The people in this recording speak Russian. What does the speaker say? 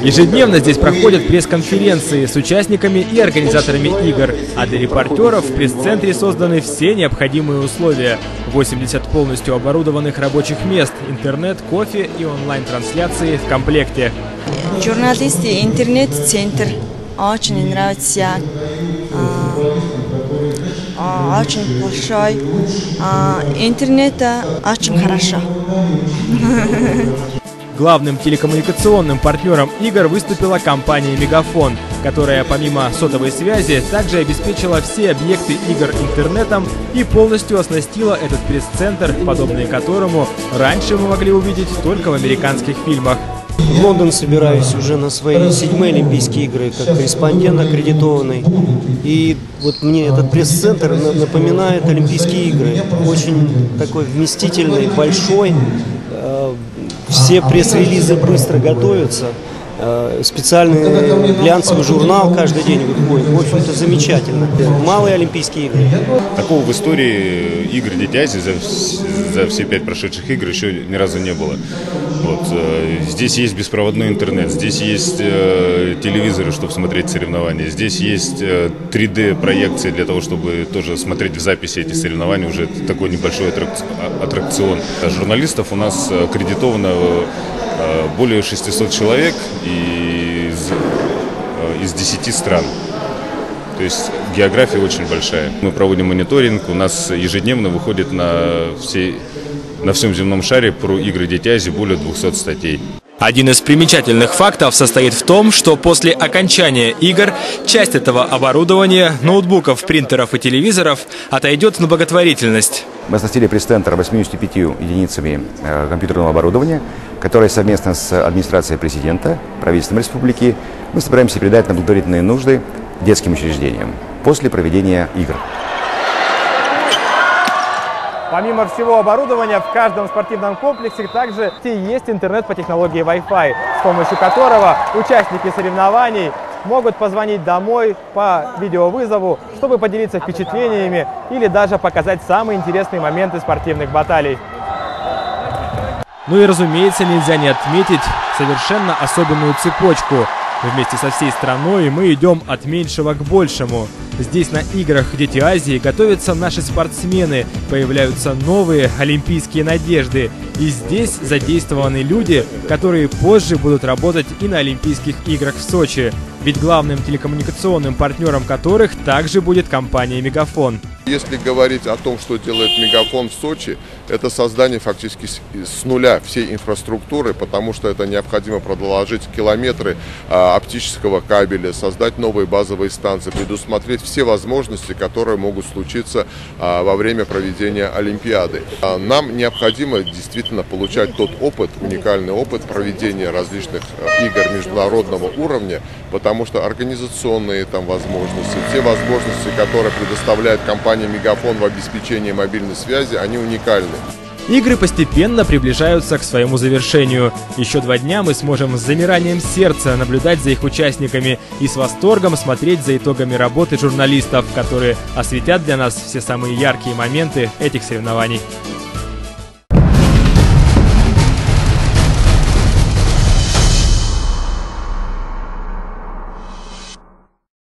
Ежедневно здесь проходят пресс-конференции с участниками и организаторами игр, а для репортеров в пресс-центре созданы все необходимые условия. 80 полностью оборудованных рабочих мест, интернет, кофе и онлайн-трансляции в комплекте. Журналисты, интернет-центр. Очень нравится. Очень большой. Интернет очень хорошо. Главным телекоммуникационным партнером игр выступила компания «Мегафон», которая помимо сотовой связи также обеспечила все объекты игр интернетом и полностью оснастила этот пресс-центр, подобный которому раньше мы могли увидеть только в американских фильмах. В Лондон собираюсь уже на свои 7-е Олимпийские игры, как корреспондент аккредитованный. И вот мне этот пресс-центр напоминает Олимпийские игры. Очень такой вместительный, большой. Все пресс-релизы быстро готовятся. Специальный глянцевый журнал каждый день выходит. В общем-то, замечательно. Малые Олимпийские игры. Такого в истории игр «Дети Азии» за все 5 прошедших игр еще ни разу не было. Вот. Здесь есть беспроводной интернет, здесь есть телевизоры, чтобы смотреть соревнования, здесь есть 3D-проекции для того, чтобы тоже смотреть в записи эти соревнования, уже такой небольшой аттракцион. Журналистов у нас аккредитовано более 600 человек из 10 стран. То есть география очень большая. Мы проводим мониторинг, у нас ежедневно выходит на всем земном шаре про игры «Дети Азии» более 200 статей. Один из примечательных фактов состоит в том, что после окончания игр часть этого оборудования, ноутбуков, принтеров и телевизоров отойдет на благотворительность. Мы оснастили пресс-центр 85 единицами компьютерного оборудования, которое совместно с администрацией президента, правительством республики, мы собираемся передать на благотворительные нужды детским учреждениям после проведения игр. Помимо всего оборудования, в каждом спортивном комплексе также есть интернет по технологии Wi-Fi, с помощью которого участники соревнований могут позвонить домой по видеовызову, чтобы поделиться впечатлениями или даже показать самые интересные моменты спортивных баталий. Ну и, разумеется, нельзя не отметить совершенно особенную цепочку. Вместе со всей страной мы идем от меньшего к большему. Здесь на играх «Дети Азии» готовятся наши спортсмены, появляются новые олимпийские надежды. И здесь задействованы люди, которые позже будут работать и на Олимпийских играх в Сочи. Ведь главным телекоммуникационным партнером которых также будет компания «Мегафон». Если говорить о том, что делает «Мегафон» в Сочи, это создание фактически с нуля всей инфраструктуры, потому что это необходимо проложить километры оптического кабеля, создать новые базовые станции, предусмотреть все возможности, которые могут случиться во время проведения Олимпиады. Нам необходимо действительно получать тот опыт, уникальный опыт проведения различных игр международного уровня, потому что организационные там возможности, те возможности, которые предоставляет компания «Мегафон» в обеспечении мобильной связи, они уникальны. Игры постепенно приближаются к своему завершению. Еще 2 дня мы сможем с замиранием сердца наблюдать за их участниками и с восторгом смотреть за итогами работы журналистов, которые осветят для нас все самые яркие моменты этих соревнований.